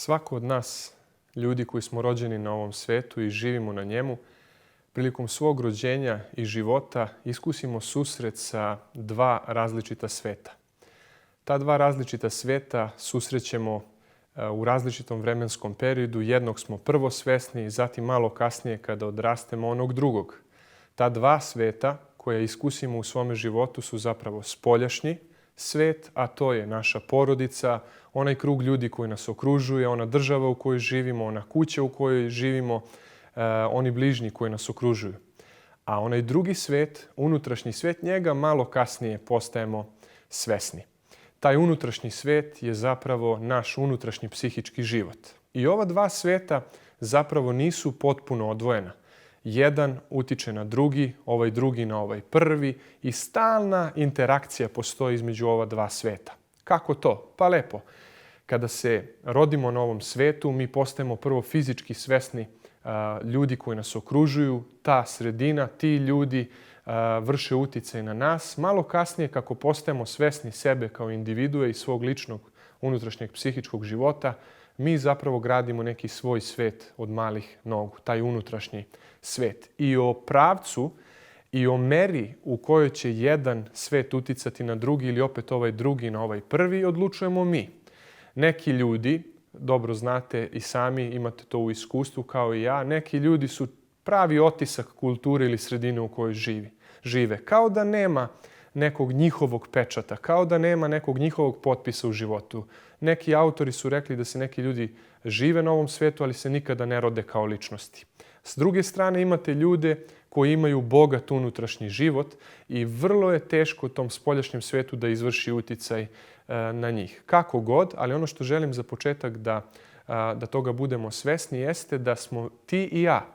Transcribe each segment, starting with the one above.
Svako od nas, ljudi koji smo rođeni na ovom svetu i živimo na njemu, prilikom svog rođenja i života iskusimo susret sa dva različita sveta. Ta dva različita sveta susrećemo u različitom vremenskom periodu. Jednog smo prvo svesni, zatim malo kasnije kada odrastemo onog drugog. Ta dva sveta koja iskusimo u svome životu su zapravo spoljašnji svet, a to je naša porodica, onaj krug ljudi koji nas okružuje, ona država u kojoj živimo, ona kuća u kojoj živimo, oni bližnji koji nas okružuju. A onaj drugi svet, unutrašnji svet, njega malo kasnije postajemo svesni. Taj unutrašnji svet je zapravo naš unutrašnji psihički život. I ova dva sveta zapravo nisu potpuno odvojena. Jedan utiče na drugi, ovaj drugi na ovaj prvi i stalna interakcija postoji između ova dva sveta. Kako to? Pa lepo. Kada se rodimo na ovom svetu, mi postajemo prvo fizički svesni ljudi koji nas okružuju, ta sredina, ti ljudi vrše uticaj na nas. Malo kasnije, kako postajemo svesni sebe kao individue i svog ličnog unutrašnjeg psihičkog života, mi zapravo gradimo neki svoj svet od malih nogu, taj unutrašnji svet. I o pravcu i o meri u kojoj će jedan svet uticati na drugi ili opet ovaj drugi na ovaj prvi odlučujemo mi. Neki ljudi, dobro znate i sami, imate to u iskustvu kao i ja, neki ljudi su pravi otisak kulture ili sredine u kojoj žive. Kao da nema nekog njihovog pečata, kao da nema nekog njihovog potpisa u životu. Neki autori su rekli da se neki ljudi žive na ovom svijetu, ali se nikada ne rode kao ličnosti. S druge strane imate ljude koji imaju bogat unutrašnji život i vrlo je teško u tom spoljašnjem svijetu da izvrši uticaj na njih. Kako god, ali ono što želim za početak da toga budemo svesni jeste da smo ti i ja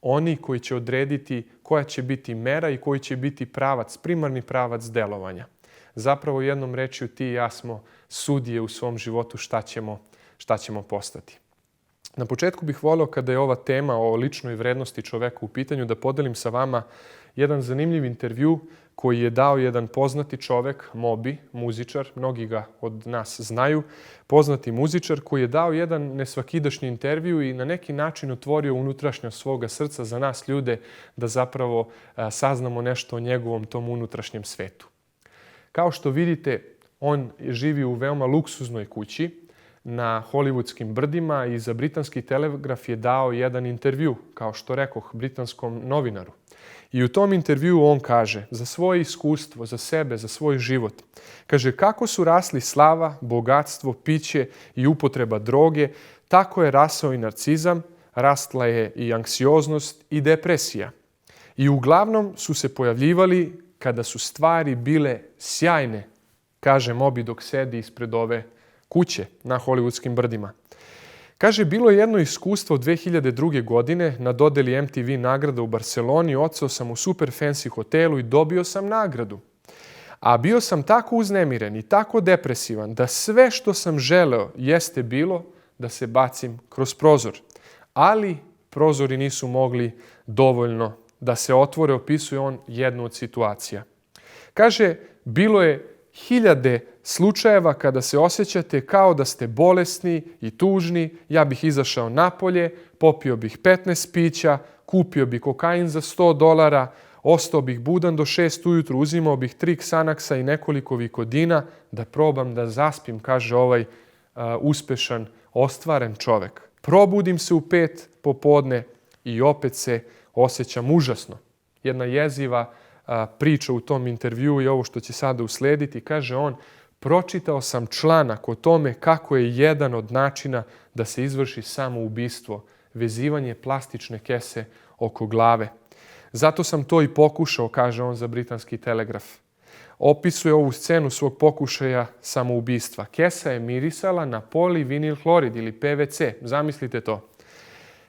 oni koji će odrediti koja će biti mera i koji će biti pravac, primarni pravac delovanja. Zapravo jednom rečju ti i ja smo sudije u svom životu šta ćemo postati. Na početku bih voleo, kada je ova tema o ličnoj vrednosti čoveka u pitanju, da podelim sa vama jedan zanimljiv intervju koji je dao jedan poznati čovek, Moby, muzičar, mnogi ga od nas znaju, poznati muzičar koji je dao jedan nesvakidašnji intervju i na neki način otvorio unutrašnjost svoga srca za nas ljude da zapravo saznamo nešto o njegovom tom unutrašnjem svetu. Kao što vidite, on živi u veoma luksuznoj kući na Hollywoodskim brdima i za Britanski telegraf je dao jedan intervju, kao što rekoh, britanskom novinaru. I u tom intervjuu on kaže za svoje iskustvo, za sebe, za svoj život. Kaže kako su rasli slava, bogatstvo, piće i upotreba droge, tako je rasao i narcizam, rastla je i anksioznost i depresija. I uglavnom su se pojavljivali kada su stvari bile sjajne, kaže Moby dok sedi ispred ove kuće na Hollywoodskim brdima. Kaže, bilo je jedno iskustvo 2002. godine na dodeli MTV nagrada u Barceloni. Odseo sam u super fancy hotelu i dobio sam nagradu. A bio sam tako uznemiren i tako depresivan da sve što sam želeo jeste bilo da se bacim kroz prozor. Ali prozori nisu mogli dovoljno da se otvore, opisuje on jednu od situacija. Kaže, bilo je hiljade slučajeva kada se osjećate kao da ste bolesni i tužni, ja bih izašao napolje, popio bih 15 pića, kupio bih kokain za $100, ostao bih budan do 6 ujutru, uzimao bih 3 Xanaxa i nekoliko Vikodina da probam da zaspim, kaže ovaj uspešan, ostvaren čovek. Probudim se u 5 popodne i opet se osjećam užasno. Jedna jeziva priča u tom intervjuu i ovo što će sada uslediti, kaže on, pročitao sam članak o tome kako je jedan od načina da se izvrši samoubistvo, vezivanje plastične kese oko glave. Zato sam to i pokušao, kaže on za Britanski telegraf. Opisuje ovu scenu svog pokušaja samoubistva. Kesa je mirisala na polivinil hlorid ili PVC, zamislite to.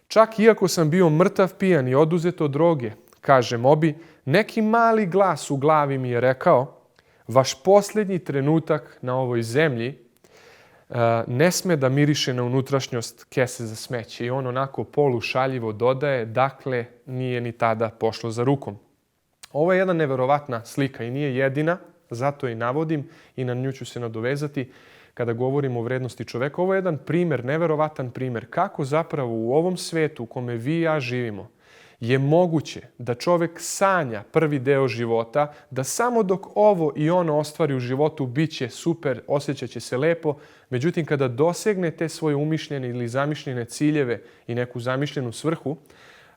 Čak iako sam bio mrtav pijan i oduzeto droge, kaže Moby, neki mali glas u glavi mi je rekao, vaš posljednji trenutak na ovoj zemlji ne sme da miriše na unutrašnjost kese za smeće. I on onako polušaljivo dodaje, dakle nije ni tada pošlo za rukom. Ovo je jedna neverovatna slika i nije jedina, zato i navodim i na nju ću se nadovezati. kada govorimo o vrednosti čoveka. Ovo je jedan primjer, neverovatan primjer, kako zapravo u ovom svetu u kome vi i ja živimo je moguće da čovek sanja prvi deo života, da samo dok ovo i ono ostvari u životu bit će super, osjećat će se lepo, međutim kada dosegne te svoje umišljene ili zamišljene ciljeve i neku zamišljenu svrhu,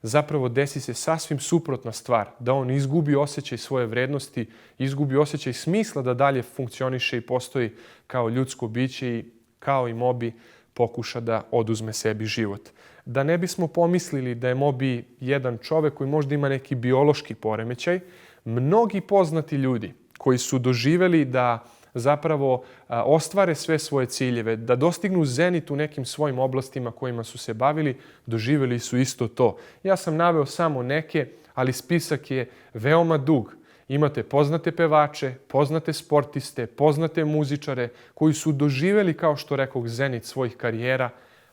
zapravo desi se sasvim suprotna stvar, da on izgubi osjećaj svoje vrednosti, izgubi osjećaj smisla da dalje funkcioniše i postoji kao ljudsko biće i kao i Mobi pokuša da oduzme sebi život. Da ne bismo pomislili da je Mobi jedan čovek koji možda ima neki biološki poremećaj, mnogi poznati ljudi koji su doživeli da zapravo ostvare sve svoje ciljeve, da dostignu zenit u nekim svojim oblastima kojima su se bavili, doživjeli su isto to. Ja sam naveo samo neke, ali spisak je veoma dug. Imate poznate pevače, poznate sportiste, poznate muzičare koji su doživjeli, kao što rekoh, zenit svojih karijera,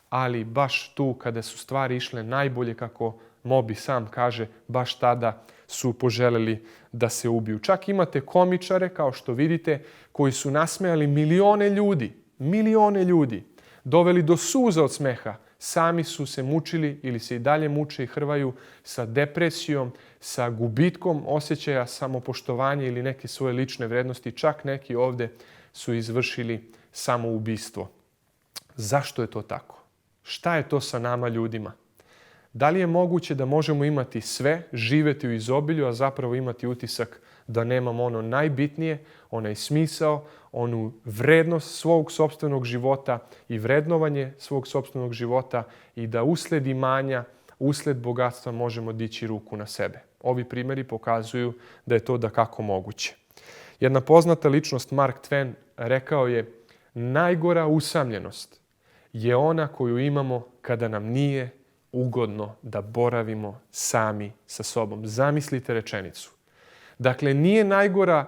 ali baš tu kada su stvari išle najbolje, kako Mobi sam kaže, baš tada su poželjeli da se ubiju. Čak imate komičare, kao što vidite, koji su nasmejali milione ljudi, doveli do suza od smeha. Sami su se mučili ili se i dalje muče i hrvaju sa depresijom, sa gubitkom osjećaja samopoštovanja ili neke svoje lične vrednosti. Čak neki ovde su izvršili samoubistvo. Zašto je to tako? Šta je to sa nama ljudima? Da li je moguće da možemo imati sve, živjeti u izobilju, a zapravo imati utisak da nemamo ono najbitnije, onaj smisao, onu vrednost svog sopstvenog života i vrednovanje svog sopstvenog života i da usled imanja, usled bogatstva možemo dići ruku na sebe? Ovi primjeri pokazuju da je to dakako moguće. Jedna poznata ličnost, Mark Twain, rekao je: najgora usamljenost je ona koju imamo kada nam nije ugodno da boravimo sami sa sobom. Zamislite rečenicu. Dakle, nije najgora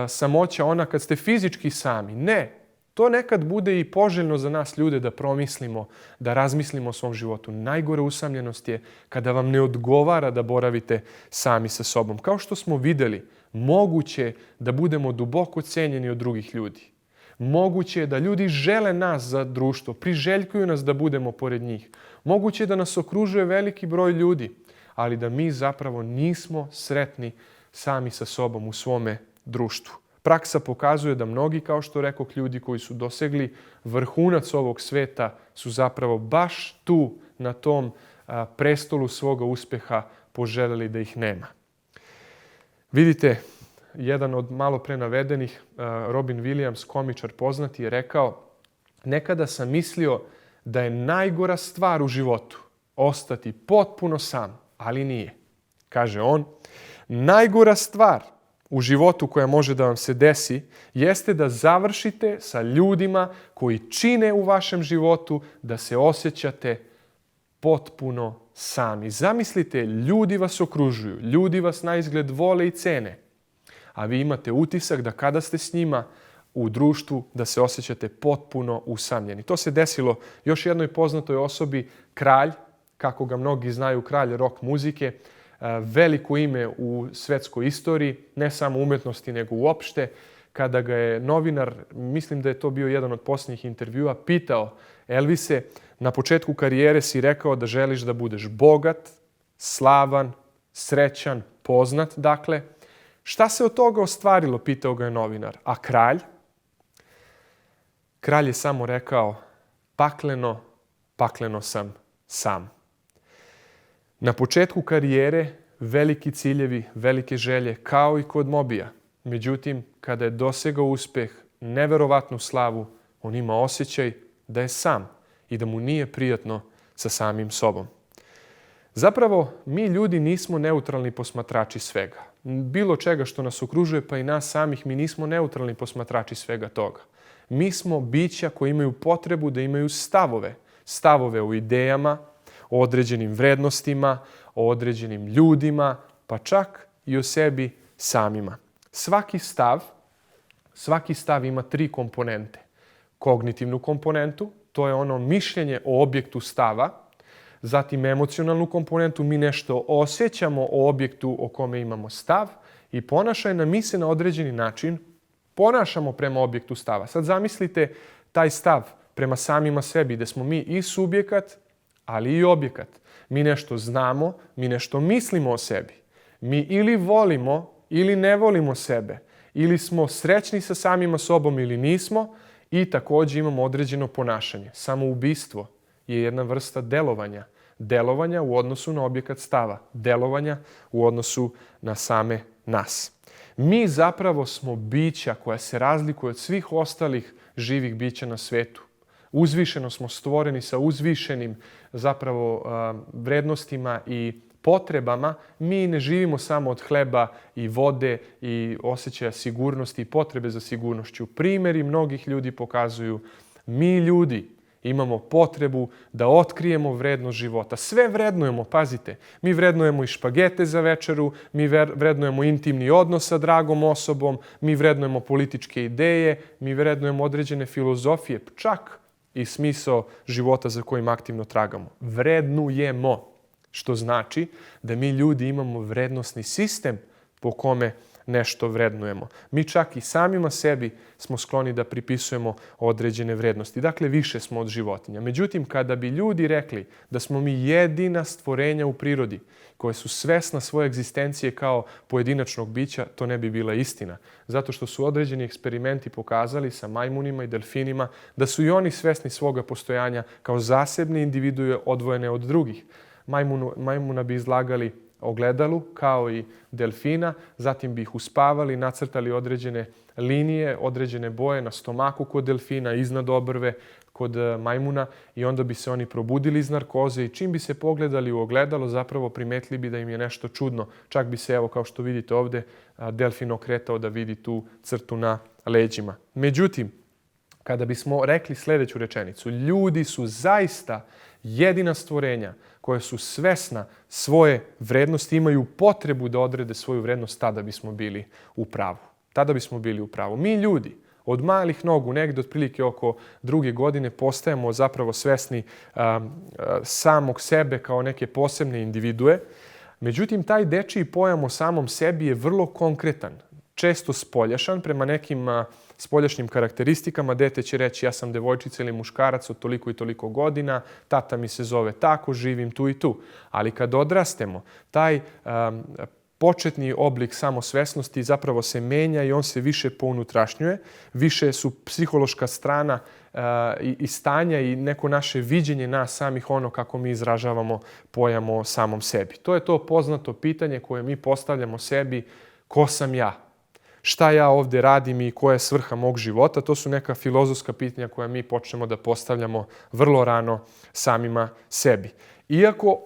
samoća ona kad ste fizički sami. Ne, to nekad bude i poželjno za nas ljude da promislimo, da razmislimo o svom životu. Najgora usamljenost je kada vam ne odgovara da boravite sami sa sobom. Kao što smo vidjeli, moguće je da budemo duboko cenjeni od drugih ljudi. Moguće je da ljudi žele nas za društvo, priželjkuju nas da budemo pored njih. Moguće je da nas okružuje veliki broj ljudi, ali da mi zapravo nismo sretni sami sa sobom u svome društvu. Praksa pokazuje da mnogi, kao što rekoh, ljudi koji su dosegli vrhunac ovog sveta su zapravo baš tu na tom prestolu svoga uspeha poželjeli da ih nema. Vidite, jedan od malo pre navedenih, Robin Williams, komičar poznati, je rekao: nekada sam mislio da je najgora stvar u životu ostati potpuno sam, ali nije. Kaže on: najgora stvar u životu koja može da vam se desi jeste da završite sa ljudima koji čine u vašem životu da se osjećate potpuno sami. Zamislite, ljudi vas okružuju, ljudi vas naizgled vole i cene, a vi imate utisak da kada ste s njima u društvu da se osjećate potpuno usamljeni. To se desilo još jednoj poznatoj osobi, kralj, kako ga mnogi znaju, kralj rock muzike, veliko ime u svetskoj istoriji, ne samo umetnosti nego uopšte. Kada ga je novinar, mislim da je to bio jedan od posljednjih intervjua, pitao: Elvise, na početku karijere si rekao da želiš da budeš bogat, slavan, srećan, poznat, dakle. Šta se od toga ostvarilo, pitao ga je novinar. A kralj? Kralj je samo rekao: pakleno sam sam. Na početku karijere veliki ciljevi, velike želje, kao i kod Mobija. Međutim, kada je dosegao uspeh, neverovatnu slavu, on ima osjećaj da je sam i da mu nije prijatno sa samim sobom. Zapravo, mi ljudi nismo neutralni posmatrači svega. Bilo čega što nas okružuje, pa i nas samih, mi nismo neutralni posmatrači svega toga. Mi smo bića koji imaju potrebu da imaju stavove. Stavove o idejama, o određenim vrednostima, o određenim ljudima, pa čak i o sebi samima. Svaki stav ima 3 komponente. Kognitivnu komponentu, to je ono mišljenje o objektu stava. Zatim emocionalnu komponentu, mi nešto osjećamo o objektu o kome imamo stav i ponašaj nam mi se na određeni način ponašamo prema objektu stava. Sad zamislite taj stav prema samima sebi, da smo mi i subjekat, ali i objekat. Mi nešto znamo, mi nešto mislimo o sebi. Mi ili volimo ili ne volimo sebe. Ili smo srećni sa samima sobom ili nismo i također imamo određeno ponašanje. Samoubistvo je jedna vrsta delovanja. Delovanja u odnosu na objekat stava. Delovanja u odnosu na same nas. Mi zapravo smo bića koja se razlikuju od svih ostalih živih bića na svetu. Uzvišeno smo stvoreni sa uzvišenim zapravo vrednostima i potrebama. Mi ne živimo samo od hleba i vode i osjećaja sigurnosti i potrebe za sigurnošću. Primjeri mnogih ljudi pokazuju, mi ljudi imamo potrebu da otkrijemo vrednost života. Sve vrednujemo, pazite. Mi vrednujemo i špagete za večeru, mi vrednujemo intimni odnos sa dragom osobom, mi vrednujemo političke ideje, mi vrednujemo određene filozofije, čak i smisao života za kojim aktivno tragamo. Vrednujemo, što znači da mi ljudi imamo vrednosni sistem po kome nešto vrednujemo. Mi čak i samima sebi smo skloni da pripisujemo određene vrednosti. Dakle, više smo od životinja. Međutim, kada bi ljudi rekli da smo mi jedina stvorenja u prirodi koje su svesna svoje egzistencije kao pojedinačnog bića, to ne bi bila istina. Zato što su određeni eksperimenti pokazali sa majmunima i delfinima da su i oni svesni svoga postojanja kao zasebne individue odvojene od drugih. Majmuna bi izlagali ogledalu kao i delfina, zatim bi ih uspavali, nacrtali određene linije, određene boje na stomaku kod delfina, iznad obrve kod majmuna i onda bi se oni probudili iz narkoze i čim bi se pogledali u ogledalo zapravo primetili bi da im je nešto čudno. Čak bi se, evo kao što vidite ovdje, delfin okretao da vidi tu crtu na leđima. Međutim, kada bismo rekli sljedeću rečenicu, ljudi su zaista jedina stvorenja koja su svesna svoje vrednosti, imaju potrebu da odrede svoju vrednost, tada bismo bili u pravu. Tada bismo bili u pravu. Mi ljudi od malih nogu, negdje otprilike oko 2. godine, postajemo zapravo svesni samog sebe kao neke posebne individue. Međutim, taj dečiji pojam o samom sebi je vrlo konkretan, često spoljašan prema nekim spoljašnjim karakteristikama. Dete će reći ja sam devojčica ili muškarac od toliko i toliko godina, tata mi se zove tako, živim tu i tu. Ali kad odrastemo, taj početni oblik samosvesnosti zapravo se menja i on se više pounutrašnjuje. Više su psihološka strana i stanja i neko naše viđenje nas samih, ono kako mi izražavamo pojam o samom sebi. To je to poznato pitanje koje mi postavljamo sebi: ko sam ja? Šta ja ovdje radim i koja je svrha mog života? To su neka filozofska pitanja koja mi počnemo da postavljamo vrlo rano samima sebi. Iako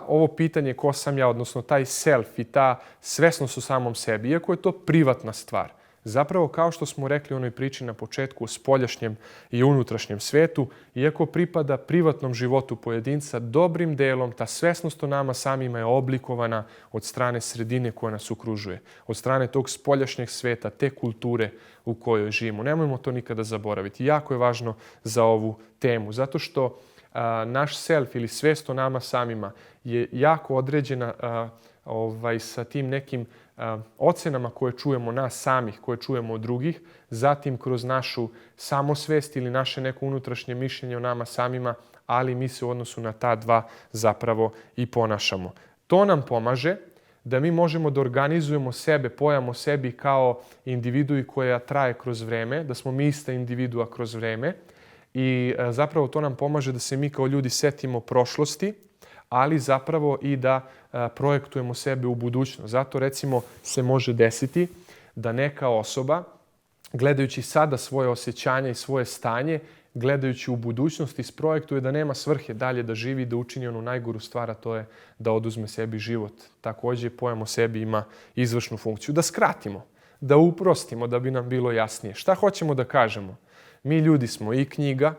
ovo pitanje ko sam ja, odnosno taj self i ta svesnost o samom sebi, iako je to privatna stvar, zapravo kao što smo rekli u onoj priči na početku o spoljašnjem i unutrašnjem svetu, iako pripada privatnom životu pojedinca, dobrim delom ta svesnost o nama samima je oblikovana od strane sredine koja nas okružuje, od strane tog spoljašnjeg sveta, te kulture u kojoj živimo. Nemojmo to nikada zaboraviti. Jako je važno za ovu temu, zato što naš self ili svest o nama samima je jako određena sa tim nekim ocenama koje čujemo nas samih, koje čujemo od drugih, zatim kroz našu samosvest ili naše neko unutrašnje mišljenje o nama samima, ali mi se u odnosu na ta dva zapravo i ponašamo. To nam pomaže da mi možemo da organizujemo sebe, pojam o sebi kao individui koja traje kroz vreme, da smo mi ista individua kroz vreme i zapravo to nam pomaže da se mi kao ljudi setimo prošlosti, ali zapravo i da projektujemo sebe u budućnost. Zato recimo se može desiti da neka osoba, gledajući sada svoje osjećanja i svoje stanje, gledajući u budućnost, isprojektuje da nema svrhe dalje da živi, da učini onu najgoru stvar, a to je da oduzme sebi život. Također pojam o sebi ima izvršnu funkciju. Da skratimo, da uprostimo, da bi nam bilo jasnije. Šta hoćemo da kažemo? Mi ljudi smo i knjiga,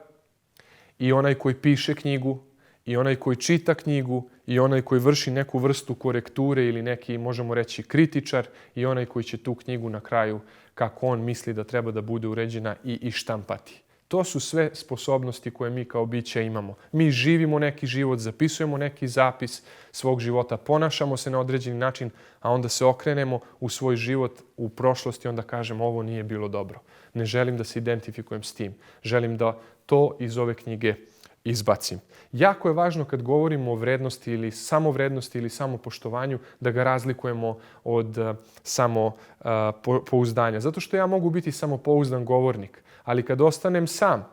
i onaj koji piše knjigu, i onaj koji čita knjigu, i onaj koji vrši neku vrstu korekture ili neki, možemo reći, kritičar, i onaj koji će tu knjigu na kraju, kako on misli da treba da bude uređena, i štampati. To su sve sposobnosti koje mi kao biće imamo. Mi živimo neki život, zapisujemo neki zapis svog života, ponašamo se na određeni način, a onda se okrenemo u svoj život u prošlosti i onda kažemo ovo nije bilo dobro. Ne želim da se identifikujem s tim. Želim da to iz ove knjige izbacim. Jako je važno kad govorimo o vrednosti ili samovrednosti ili samopoštovanju da ga razlikujemo od samopouzdanja. Zato što ja mogu biti samopouzdan govornik, ali kad ostanem sam,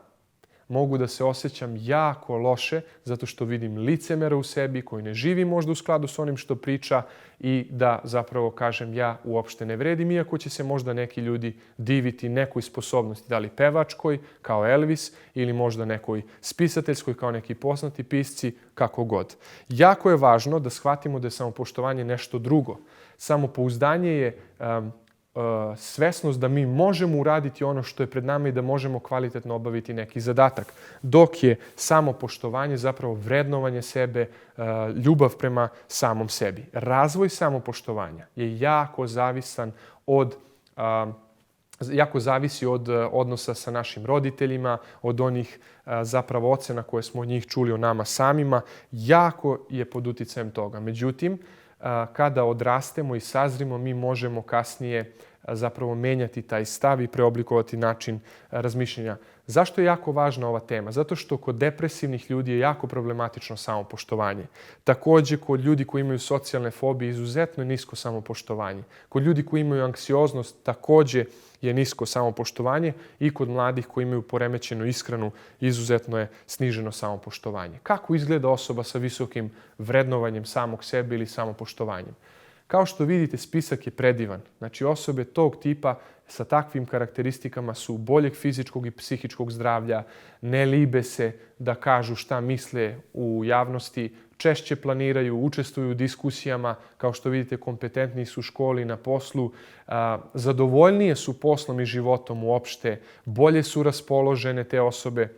mogu da se osjećam jako loše zato što vidim licemera u sebi koji ne živi možda u skladu s onim što priča i da zapravo kažem ja uopšte ne vredim, iako će se možda neki ljudi diviti nekoj sposobnosti, da li pevačkoj kao Elvis ili možda nekoj spisateljskoj kao neki poznati pisci, kako god. Jako je važno da shvatimo da je samopoštovanje nešto drugo. Samopouzdanje je svesnost da mi možemo uraditi ono što je pred nama i da možemo kvalitetno obaviti neki zadatak. Dok je samopoštovanje zapravo vrednovanje sebe, ljubav prema samom sebi. Razvoj samopoštovanja je jako zavisi od odnosa sa našim roditeljima, od onih zapravo ocena koje smo od njih čuli o nama samima. Jako je pod uticajem toga. Međutim, kada odrastemo i sazrimo, mi možemo kasnije zapravo menjati taj stav i preoblikovati način razmišljanja. Zašto je jako važna ova tema? Zato što kod depresivnih ljudi je jako problematično samopoštovanje. Također, kod ljudi koji imaju socijalne fobije izuzetno je nisko samopoštovanje. Kod ljudi koji imaju anksioznost također je nisko samopoštovanje i kod mladih koji imaju poremećenu ishranu izuzetno je sniženo samopoštovanje. Kako izgleda osoba sa visokim vrednovanjem samog sebe ili samopoštovanjem? Kao što vidite, spisak je predivan. Znači, osobe tog tipa sa takvim karakteristikama su boljeg fizičkog i psihičkog zdravlja, ne libe se da kažu šta misle u javnosti, češće planiraju, učestvuju u diskusijama, kao što vidite, kompetentni su u školi, na poslu, zadovoljnije su poslom i životom uopšte, bolje su raspoložene te osobe,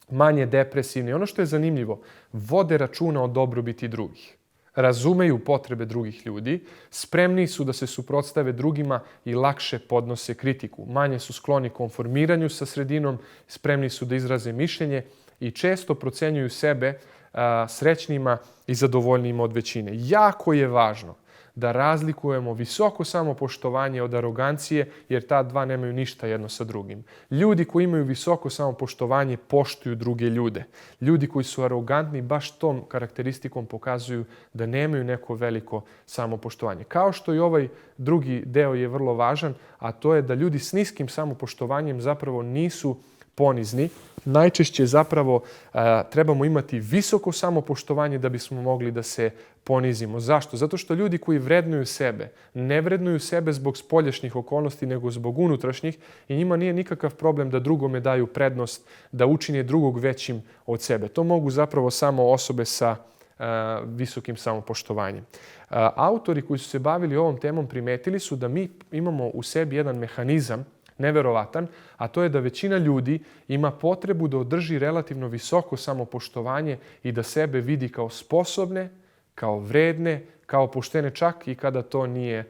manje depresivne. Ono što je zanimljivo, vode računa o dobrobiti drugih. Razumeju potrebe drugih ljudi, spremni su da se suprotstave drugima i lakše podnose kritiku. Manje su skloni konformiranju sa sredinom, spremni su da izraze mišljenje i često procenjuju sebe srećnima i zadovoljnijima od većine. Jako je važno da razlikujemo visoko samopoštovanje od arogancije, jer ta dva nemaju ništa jedno sa drugim. Ljudi koji imaju visoko samopoštovanje poštuju druge ljude. Ljudi koji su arogantni baš tom karakteristikom pokazuju da nemaju neko veliko samopoštovanje. Kao što i ovaj drugi deo je vrlo važan, a to je da ljudi s niskim samopoštovanjem zapravo nisu ponizni. Najčešće zapravo trebamo imati visoko samopoštovanje da bismo mogli da se ponizimo. Zašto? Zato što ljudi koji vrednuju sebe, ne vrednuju sebe zbog spoljašnjih okolnosti, nego zbog unutrašnjih i njima nije nikakav problem da drugome daju prednost, da učine drugog većim od sebe. To mogu zapravo samo osobe sa visokim samopoštovanjem. Autori koji su se bavili ovom temom primetili su da mi imamo u sebi jedan mehanizam neverovatan, a to je da većina ljudi ima potrebu da održi relativno visoko samopoštovanje i da sebe vidi kao sposobne, kao vredne, kao poštene, čak i kada to nije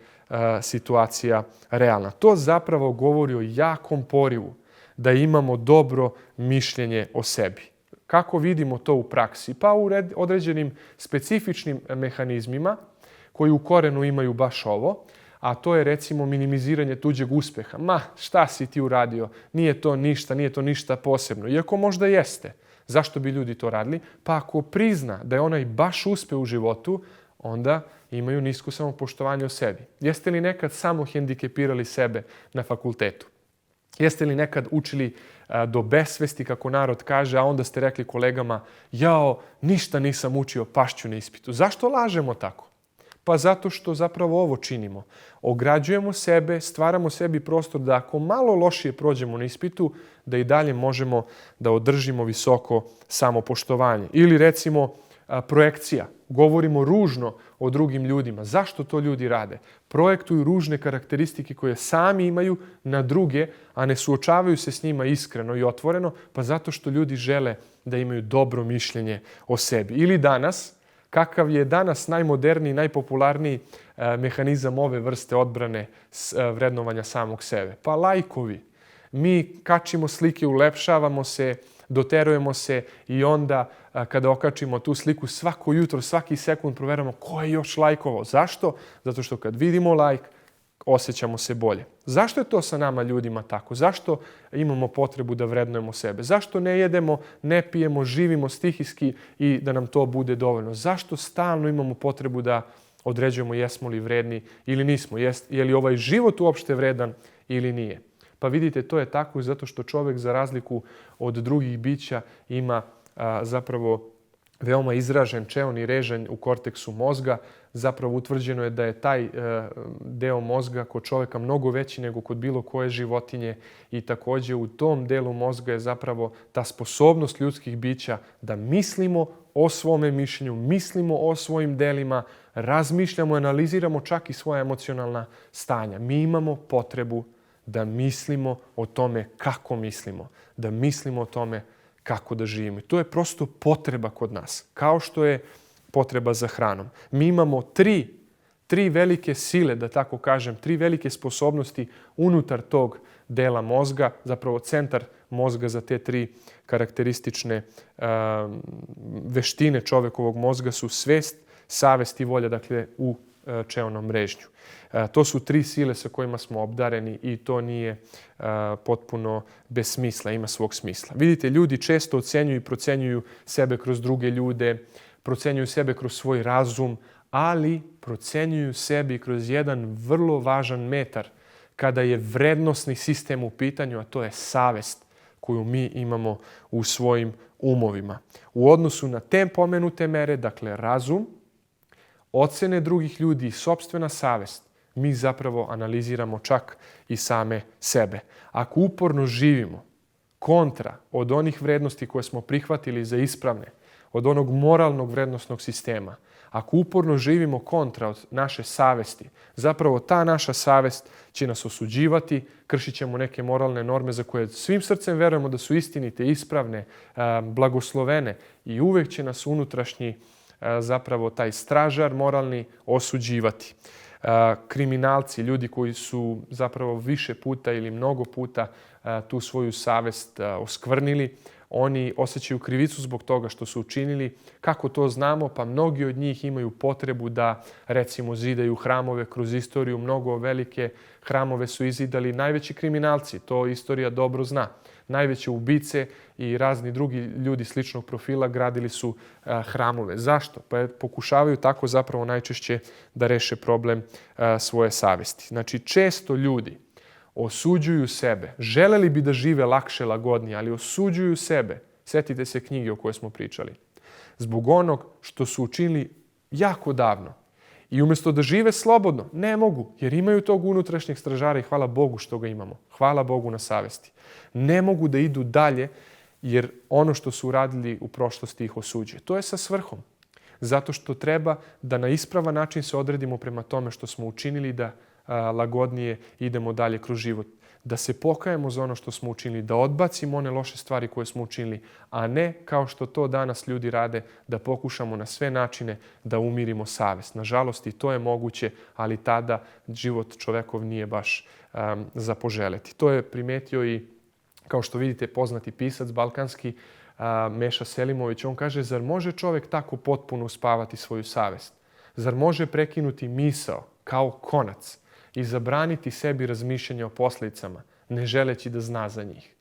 situacija realna. To zapravo govori o jakom porivu da imamo dobro mišljenje o sebi. Kako vidimo to u praksi? Pa u određenim specifičnim mehanizmima koji u korenu imaju baš ovo, a to je recimo minimiziranje tuđeg uspeha. Ma, šta si ti uradio? Nije to ništa posebno. Iako možda jeste. Zašto bi ljudi to radili? Pa ako prizna da je onaj baš uspeo u životu, onda imaju nisko samopoštovanje o sebi. Jeste li nekad samo hendikepirali sebe na fakultetu? Jeste li nekad učili do besvesti, kako narod kaže, a onda ste rekli kolegama, jao, ništa nisam učio, pašću na ispitu. Zašto lažemo tako? Pa zato što zapravo ovo činimo. Ograđujemo sebe, stvaramo sebi prostor da ako malo lošije prođemo na ispitu, da i dalje možemo da održimo visoko samopoštovanje. Ili recimo projekcija. Govorimo ružno o drugim ljudima. Zašto to ljudi rade? Projektuju ružne karakteristike koje sami imaju na druge, a ne suočavaju se s njima iskreno i otvoreno, pa zato što ljudi žele da imaju dobro mišljenje o sebi. Ili danas, kakav je danas najmoderniji, najpopularniji mehanizam ove vrste odbrane vrednovanja samog sebe? Pa lajkovi. Mi kačimo slike, ulepšavamo se, doterujemo se i onda kada okačimo tu sliku svako jutro, svaki sekund proveramo ko je još lajkovao. Zašto? Zato što kad vidimo lajk, osjećamo se bolje. Zašto je to sa nama ljudima tako? Zašto imamo potrebu da vrednujemo sebe? Zašto ne jedemo, ne pijemo, živimo stihijski i da nam to bude dovoljno? Zašto stalno imamo potrebu da određujemo jesmo li vredni ili nismo? Je li ovaj život uopšte vredan ili nije? Pa vidite, to je tako zato što čovjek za razliku od drugih bića ima zapravo veoma izražen čeoni režanj u korteksu mozga. Zapravo utvrđeno je da je taj deo mozga kod čovjeka mnogo veći nego kod bilo koje životinje i također u tom delu mozga je zapravo ta sposobnost ljudskih bića da mislimo o svome mišljenju, mislimo o svojim delima, razmišljamo, analiziramo čak i svoja emocionalna stanja. Mi imamo potrebu da mislimo o tome kako mislimo, da mislimo o tome kako da živimo. I to je prosto potreba kod nas, kao što je potreba za hranom. Mi imamo tri velike sile, da tako kažem, tri velike sposobnosti unutar tog dela mozga, zapravo centar mozga za te tri karakteristične veštine čovjekovog mozga su svest, savest i volja, dakle u čeonom mrežnju. To su tri sile sa kojima smo obdareni i to nije potpuno bez smisla, ima svog smisla. Vidite, ljudi često ocenjuju i procenjuju sebe kroz druge ljude, procenjuju sebe kroz svoj razum, ali procenjuju sebe i kroz jedan vrlo važan metar kada je vrednosni sistem u pitanju, a to je savest koju mi imamo u svojim umovima. U odnosu na te pomenute mere, dakle razum, ocene drugih ljudi i sopstvena savest, mi zapravo analiziramo čak i same sebe. Ako uporno živimo kontra od onih vrednosti koje smo prihvatili za ispravne, od onog moralnog vrednostnog sistema, ako uporno živimo kontra od naše savesti, zapravo ta naša savest će nas osuđivati, kršit ćemo neke moralne norme za koje svim srcem verujemo da su istinite, ispravne, blagoslovene i uvek će nas unutrašnji zapravo taj stražar moralni osuđivati. Kriminalci, ljudi koji su zapravo više puta ili mnogo puta tu svoju savest oskvrnili, oni osjećaju krivicu zbog toga što su učinili. Kako to znamo? Pa mnogi od njih imaju potrebu da, recimo, zidaju hramove kroz istoriju. Mnogo velike hramove su izidali najveći kriminalci. To istorija dobro zna. Najveće ubice i razni drugi ljudi sličnog profila gradili su hramove. Zašto? Pa pokušavaju tako zapravo najčešće da reše problem svoje savesti. Znači, često ljudi osuđuju sebe. Želeli bi da žive lakše, lagodnije, ali osuđuju sebe. Sjetite se knjige o kojoj smo pričali. Zbog onog što su učinili jako davno. I umjesto da žive slobodno, ne mogu, jer imaju tog unutrašnjeg stražara i hvala Bogu što ga imamo. Hvala Bogu na savesti. Ne mogu da idu dalje, jer ono što su uradili u prošlosti ih osuđuje. To je sa svrhom. Zato što treba da na ispravan način se odredimo prema tome što smo učinili, da lagodnije idemo dalje kroz život. Da se pokajemo za ono što smo učinili, da odbacimo one loše stvari koje smo učinili, a ne kao što to danas ljudi rade, da pokušamo na sve načine da umirimo savest. Nažalost, i to je moguće, ali tada život čovekov nije baš za poželeti. To je primetio i, kao što vidite, poznati pisac balkanski Meša Selimović. On kaže, zar može čovjek tako potpuno uspavati svoju savest? Zar može prekinuti misao kao konac i zabraniti sebi razmišljanje o posljedicama, ne želeći da zna za njih?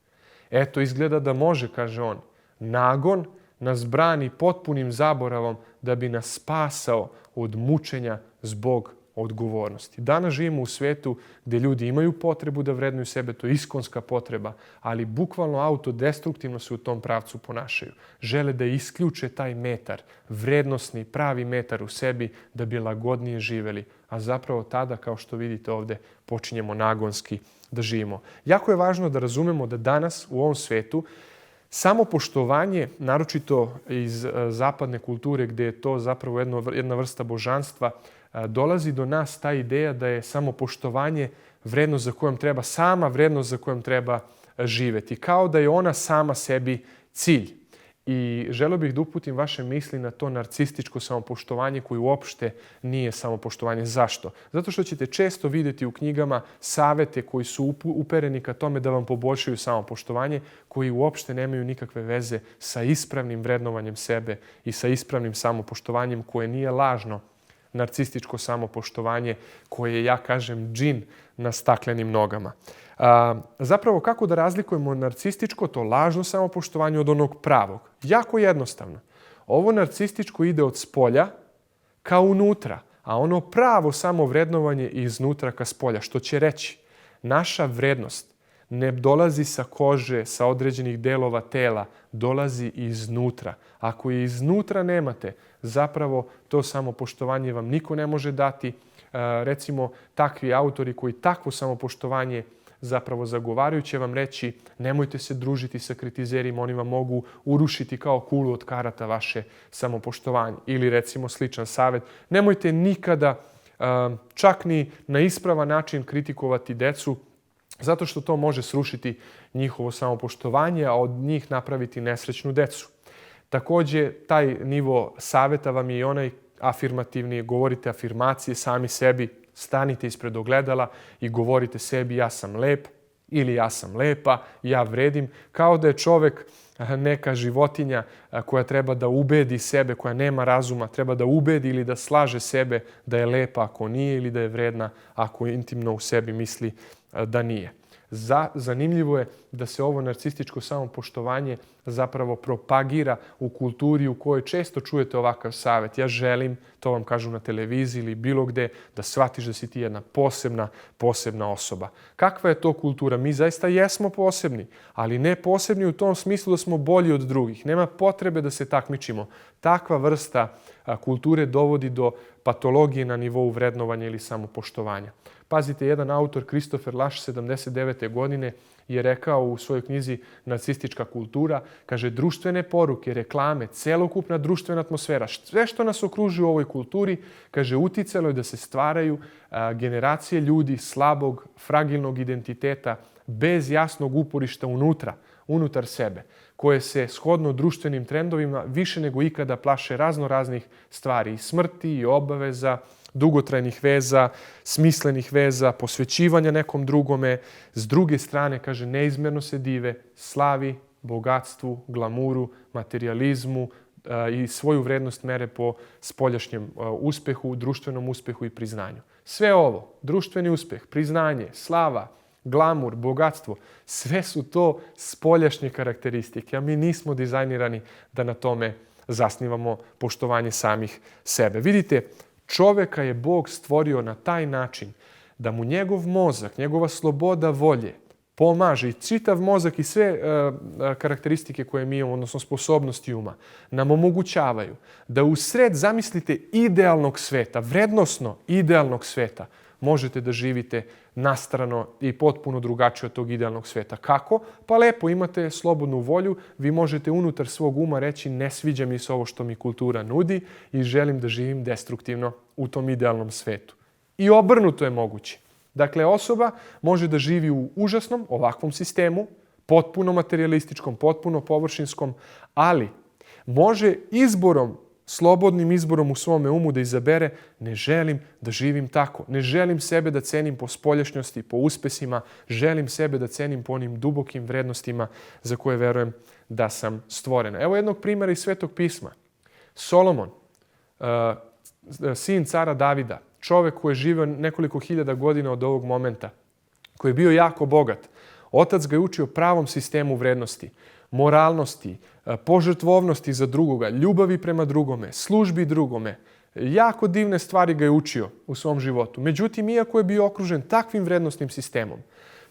Eto, izgleda da može, kaže on. Nagon nas brani potpunim zaboravom da bi nas spasao od mučenja zbog odgovornosti. Danas živimo u svijetu gdje ljudi imaju potrebu da vrednuju sebe, to je iskonska potreba, ali bukvalno autodestruktivno se u tom pravcu ponašaju. Žele da isključe taj metar, vrednosni, pravi metar u sebi da bi lagodnije živjeli, a zapravo tada, kao što vidite ovdje, počinjemo nagonski da živimo. Jako je važno da razumemo da danas u ovom svijetu samopoštovanje, naročito iz zapadne kulture gdje je to zapravo jedna vrsta božanstva, dolazi do nas ta ideja da je samopoštovanje vrednost za kojom treba, sama vrednost za kojom treba živjeti. Kao da je ona sama sebi cilj. I želeo bih da uputim vaše misli na to narcističko samopoštovanje koje uopšte nije samopoštovanje. Zašto? Zato što ćete često vidjeti u knjigama savete koji su upereni ka tome da vam poboljšaju samopoštovanje, koji uopšte nemaju nikakve veze sa ispravnim vrednovanjem sebe i sa ispravnim samopoštovanjem koje nije lažno narcističko samopoštovanje koje, ja kažem, džin na staklenim nogama. Zapravo, kako da razlikujemo narcističko, to lažno samopoštovanje od onog pravog? Jako jednostavno. Ovo narcističko ide od spolja ka unutra, a ono pravo samovrednovanje iznutra ka spolja. Što će reći, naša vrednost ne dolazi sa kože, sa određenih delova tela, dolazi iznutra. Ako je iznutra nemate, zapravo to samopoštovanje vam niko ne može dati. Recimo, takvi autori koji takvo samopoštovanje zapravo zagovaraju će vam reći nemojte se družiti sa kritizerima, oni vam mogu urušiti kao kulu od karata vaše samopoštovanje. Ili recimo sličan savjet, nemojte nikada čak ni na ispravan način kritikovati decu, zato što to može srušiti njihovo samopoštovanje, a od njih napraviti nesrećnu decu. Također, taj nivo savjeta vam je i onaj afirmativni, govorite afirmacije sami sebi, stanite ispred ogledala i govorite sebi ja sam lep ili ja sam lepa, ja vredim, kao da je čovjek neka životinja koja treba da ubedi sebe, koja nema razuma, treba da ubedi ili da slaže sebe da je lepa ako nije ili da je vredna ako intimno u sebi misli da nije. Zanimljivo je da se ovo narcističko samopoštovanje zapravo propagira u kulturi u kojoj često čujete ovakav savjet. Ja želim, to vam kažu na televiziji ili bilo gde, da shvatiš da si ti jedna posebna osoba. Kakva je to kultura? Mi zaista jesmo posebni, ali ne posebni u tom smislu da smo bolji od drugih. Nema potrebe da se takmičimo. Takva vrsta kulture dovodi do patologije na nivou vrednovanja ili samopoštovanja. Pazite, jedan autor, Christopher Lasch, 79. godine, je rekao u svojoj knjizi Narcistička kultura, kaže, društvene poruke, reklame, celokupna društvena atmosfera, sve što nas okružuje u ovoj kulturi, kaže, uticalo je da se stvaraju generacije ljudi slabog, fragilnog identiteta, bez jasnog uporišta unutar sebe, koje se shodno društvenim trendovima više nego ikada plaše raznih stvari, i smrti, i obaveza, dugotrajnih veza, smislenih veza, posvećivanja nekom drugome. S druge strane, kaže, neizmjerno se dive slavi, bogatstvu, glamuru, materijalizmu i svoju vrednost mere po spoljašnjem uspehu, društvenom uspehu i priznanju. Sve ovo, društveni uspeh, priznanje, slava, glamur, bogatstvo, sve su to spoljašnje karakteristike, a mi nismo dizajnirani da na tome zasnivamo poštovanje samih sebe. Vidite, čovjeka je Bog stvorio na taj način da mu njegov mozak, njegova sloboda volje pomaže i čitav mozak i sve karakteristike koje mi imamo, odnosno sposobnosti uma, nam omogućavaju da u sred, zamislite, idealnog sveta, vrednosno idealnog sveta, možete da živite nastrano i potpuno drugačije od tog idealnog sveta. Kako? Pa lepo, imate slobodnu volju, vi možete unutar svog uma reći ne sviđa mi se ovo što mi kultura nudi i želim da živim destruktivno u tom idealnom svetu. I obrnuto je moguće. Dakle, osoba može da živi u užasnom ovakvom sistemu, potpuno materijalističkom, potpuno površinskom, ali može slobodnim izborom u svome umu da izabere ne želim da živim tako, ne želim sebe da cenim po spoljašnjosti, po uspesima, želim sebe da cenim po onim dubokim vrednostima za koje verujem da sam stvorena. Evo jednog primjera iz Svetog pisma. Solomon, sin cara Davida, čovjek koji je živio nekoliko hiljada godina od ovog momenta, koji je bio jako bogat, otac ga je učio pravom sistemu vrednosti, moralnosti, požrtvovnosti za drugoga, ljubavi prema drugome, službi drugome. Jako divne stvari ga je učio u svom životu. Međutim, iako je bio okružen takvim vrednostnim sistemom,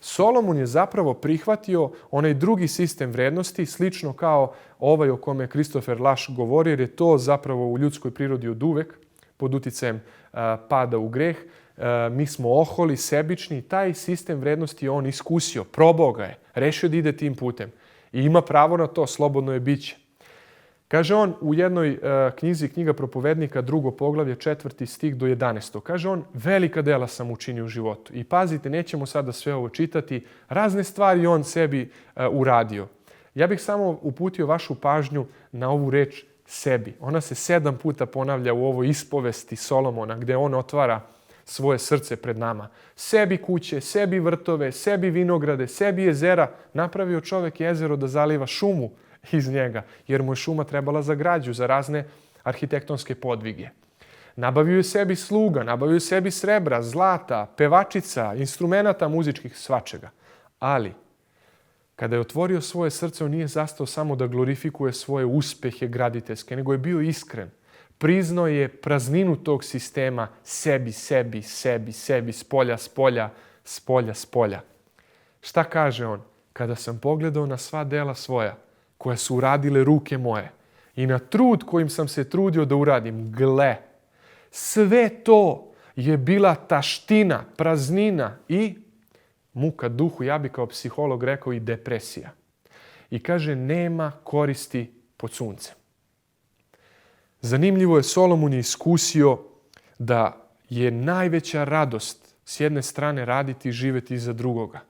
Solomon je zapravo prihvatio onaj drugi sistem vrednosti, slično kao ovaj o kome je Christopher Lasch govori, jer je to zapravo u ljudskoj prirodi od uvek, pod uticajem pada u greh. Mi smo oholi, sebični, taj sistem vrednosti on iskusio, probao ga je, rešio da ide tim putem. I ima pravo na to, slobodno je biće. Kaže on u jednoj knjizi, knjiga Propovednika, 2. poglavlje, 4. stih do 11. Kaže on, velika dela sam učinio u životu. I pazite, nećemo sada sve ovo čitati, razne stvari on sebi uradio. Ja bih samo uputio vašu pažnju na ovu reč sebi. Ona se 7 puta ponavlja u ovoj ispovesti Solomona gdje on otvara svoje srce pred nama. Sebi kuće, sebi vrtove, sebi vinograde, sebi jezera. Napravio čovjek jezero da zaliva šumu iz njega, jer mu je šuma trebala za građu, za razne arhitektonske podvige. Nabavio je sebi sluga, nabavio je sebi srebra, zlata, pevačica, instrumenata muzičkih, svačega. Ali, kada je otvorio svoje srce, on nije zastao samo da glorifikuje svoje uspehe graditeljske, nego je bio iskren. Priznao je prazninu tog sistema sebi, sebi, sebi, sebi, spolja, spolja, spolja, spolja. Šta kaže on? Kada sam pogledao na sva dela svoja, koja su uradile ruke moje, i na trud kojim sam se trudio da uradim, gle, sve to je bila taština, praznina i muka duhu, ja bi kao psiholog rekao i depresija. I kaže, nema koristi pod suncem. Zanimljivo je, Solomon je iskusio da je najveća radost s jedne strane raditi i živjeti za drugoga.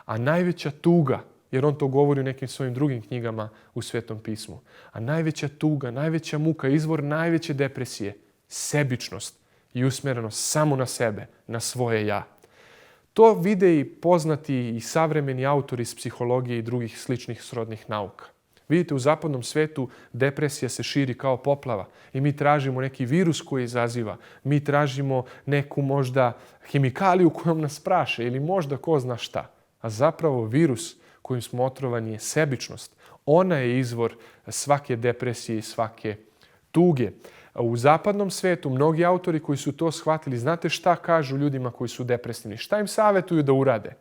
A najveća tuga, jer on to govori u nekim svojim drugim knjigama u Svetom pismu, a najveća tuga, najveća muka, izvor najveće depresije, sebičnost i usmjerenost samo na sebe, na svoje ja. To vide i poznati i savremeni autori iz psihologije i drugih sličnih srodnih nauka. Vidite, u zapadnom svetu depresija se širi kao poplava i mi tražimo neki virus koji izaziva. Mi tražimo neku možda hemikaliju kojom nas praše ili možda ko zna šta. A zapravo virus kojim smo otrovani je sebičnost. Ona je izvor svake depresije i svake tuge. U zapadnom svetu mnogi autori koji su to shvatili, znate šta kažu ljudima koji su depresivni? Šta im savjetuju da urade?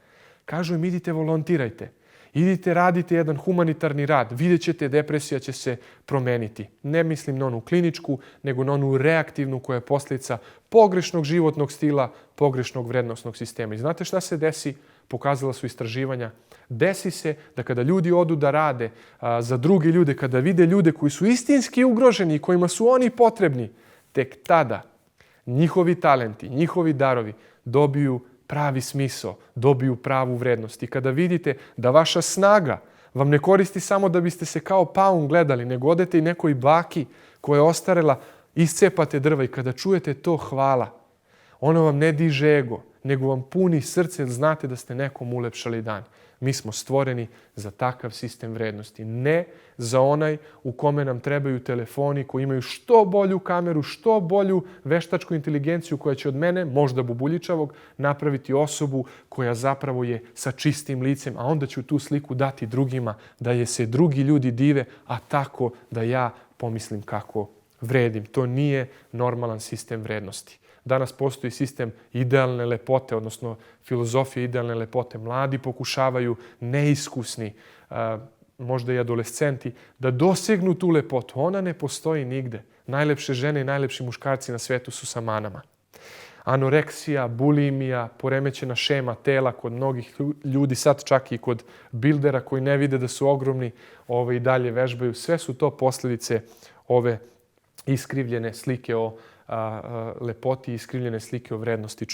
Kažu im, idite volontirajte. Idite, radite jedan humanitarni rad. Vidjet ćete, depresija će se promeniti. Ne mislim na onu kliničku, nego na onu reaktivnu koja je posljedica pogrešnog životnog stila, pogrešnog vrednosnog sistema. I znate šta se desi? Pokazala su istraživanja. Desi se da kada ljudi odu da rade za druge ljude, kada vide ljude koji su istinski ugroženi i kojima su oni potrebni, tek tada njihovi talenti, njihovi darovi dobiju pravi smisao, dobiju pravu vrednost. I kada vidite da vaša snaga vam ne koristi samo da biste se kao paun gledali, nego odete i nekoj baki koja je ostarela, iscepate drva i kada čujete to, hvala. Ono vam ne diže ego, nego vam puni srce jer znate da ste nekom ulepšali dan. Mi smo stvoreni za takav sistem vrednosti. Ne za onaj u kome nam trebaju telefoni koji imaju što bolju kameru, što bolju veštačku inteligenciju koja će od mene, možda bubuljičavog, napraviti osobu koja zapravo je sa čistim licem, a onda ću tu sliku dati drugima, da je se drugi ljudi dive, a tako da ja pomislim kako vredim. To nije normalan sistem vrednosti. Danas postoji sistem idealne lepote, odnosno filozofije idealne lepote. Mladi pokušavaju, neiskusni, možda i adolescenti, da dosegnu tu lepotu. Ona ne postoji nigde. Najlepše žene i najlepši muškarci na svijetu su sa manama. Anoreksija, bulimija, poremećena šema tela kod mnogih ljudi, sad čak i kod bildera koji ne vide da su ogromni, i dalje vežbaju. Sve su to posljedice ove iskrivljene slike o lepoti i iskrivljene slike o vrednosti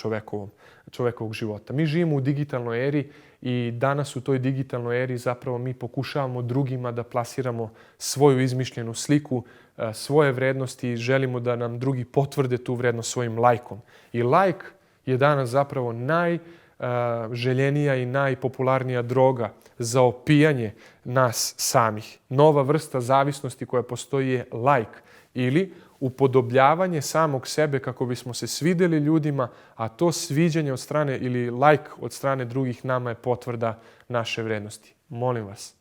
čovekovog života. Mi živimo u digitalnoj eri i danas u toj digitalnoj eri zapravo mi pokušavamo drugima da plasiramo svoju izmišljenu sliku, svoje vrednosti i želimo da nam drugi potvrde tu vrednost svojim lajkom. I lajk je danas zapravo najželjenija i najpopularnija droga za opijanje nas samih. Nova vrsta zavisnosti koja postoji je lajk ili upodobljavanje samog sebe kako bismo se svidjeli ljudima, a to sviđanje od strane ili lajk od strane drugih nama je potvrda naše vrednosti. Molim vas,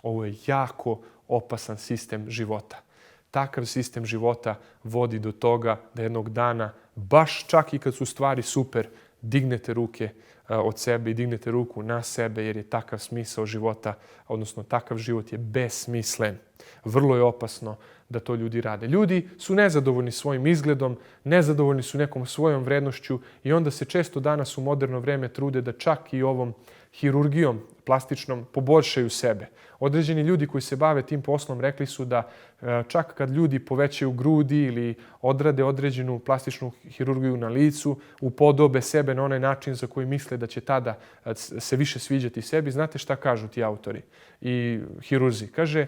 ovo je jako opasan sistem života. Takav sistem života vodi do toga da jednog dana, baš čak i kad su stvari super, dignete ruke od sebe i dignete ruku na sebe jer je takav smisao života, odnosno takav život je besmislen. Vrlo je opasno da to ljudi rade. Ljudi su nezadovoljni svojim izgledom, nezadovoljni su nekom svojom vrednošću i onda se često danas u moderno vrijeme trude da čak i ovom hirurgijom plastičnom poboljšaju sebe. Određeni ljudi koji se bave tim poslom rekli su da čak kad ljudi povećaju grudi ili odrade određenu plastičnu hirurgiju na licu, upodobe sebe na onaj način za koji misle da će tada se više sviđati sebi, znate šta kažu ti autori i hirurzi? Kaže,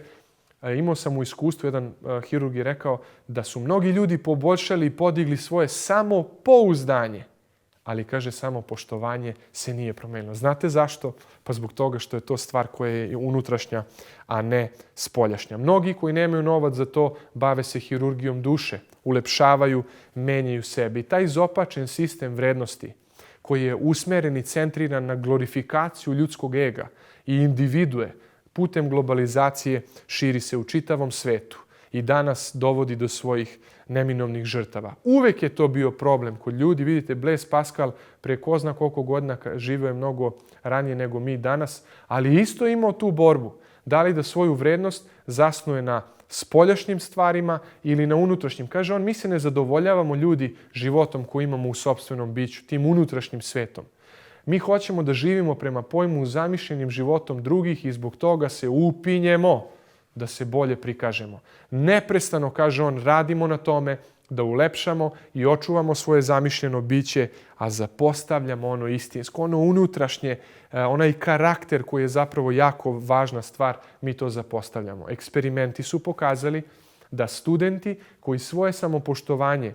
imao sam u iskustvu, jedan hirurg je rekao da su mnogi ljudi poboljšali i podigli svoje samopouzdanje, ali kaže samopoštovanje se nije promenilo. Znate zašto? Pa zbog toga što je to stvar koja je unutrašnja, a ne spoljašnja. Mnogi koji nemaju novac za to bave se hirurgijom duše, ulepšavaju, menjaju sebe. I taj izopačen sistem vrednosti koji je usmeren i centriran na glorifikaciju ljudskog ega i individue putem globalizacije širi se u čitavom svetu i danas dovodi do svojih neminovnih žrtava. Uvek je to bio problem kod ljudi. Vidite, Blaise Pascal pre ko zna koliko godina živeo je mnogo ranije nego mi danas, ali isto je imao tu borbu. Da li da svoju vrednost zasnuje na spoljašnjim stvarima ili na unutrašnjim. Kaže on, mi se ne zadovoljavamo ljudi životom koji imamo u sopstvenom biću, tim unutrašnjim svetom. Mi hoćemo da živimo prema pojmu zamišljenim životom drugih i zbog toga se upinjemo da se bolje prikažemo. Neprestano, kaže on, radimo na tome da ulepšamo i očuvamo svoje zamišljeno biće, a zapostavljamo ono istinsko, ono unutrašnje, onaj karakter koji je zapravo jako važna stvar, mi to zapostavljamo. Eksperimenti su pokazali da studenti koji svoje samopoštovanje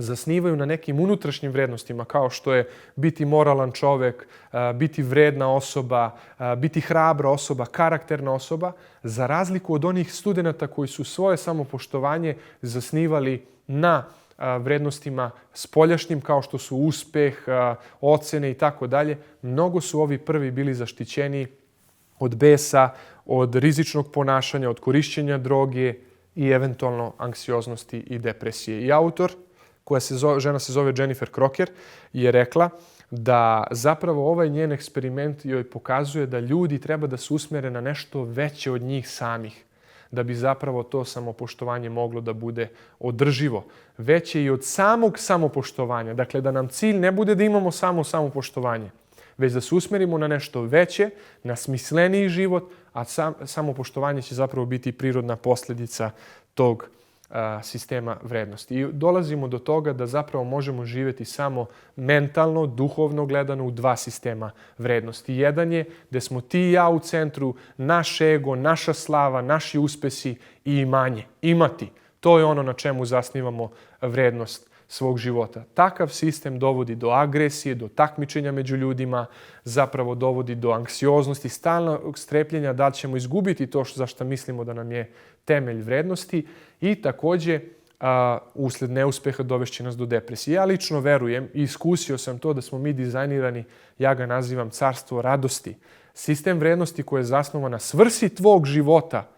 zasnivaju na nekim unutrašnjim vrednostima, kao što je biti moralan čovek, biti vredna osoba, biti hrabra osoba, karakterna osoba, za razliku od onih studenata koji su svoje samopoštovanje zasnivali na vrednostima spoljašnjim, kao što su uspeh, ocene i tako dalje, mnogo su ovi prvi bili zaštićeni od besa, od rizičnog ponašanja, od korišćenja droge i eventualno anksioznosti i depresije. I autor, žena se zove Jennifer Crocker, je rekla da zapravo ovaj njen eksperiment joj pokazuje da ljudi treba da se usmere na nešto veće od njih samih, da bi zapravo to samopoštovanje moglo da bude održivo. Veće i od samog samopoštovanja. Dakle, da nam cilj ne bude da imamo samo samopoštovanje, već da se usmerimo na nešto veće, na smisleniji život, a samopoštovanje će zapravo biti prirodna posljedica tog sistema vrednosti. I dolazimo do toga da zapravo možemo živjeti samo mentalno, duhovno gledano u dva sistema vrednosti. Jedan je gdje smo ti i ja u centru, naš ego, naša slava, naši uspesi i imanje. Imati. To je ono na čemu zasnivamo vrednost svog života. Takav sistem dovodi do agresije, do takmičenja među ljudima, zapravo dovodi do anksioznosti, stalnog strepljenja da ćemo izgubiti to za što mislimo da nam je temelj vrednosti i također usled neuspeha dovešće nas do depresije. Ja lično verujem i iskusio sam to da smo mi dizajnirani, ja ga nazivam carstvo radosti. Sistem vrednosti koji je zasnovan na svrsi tvog života,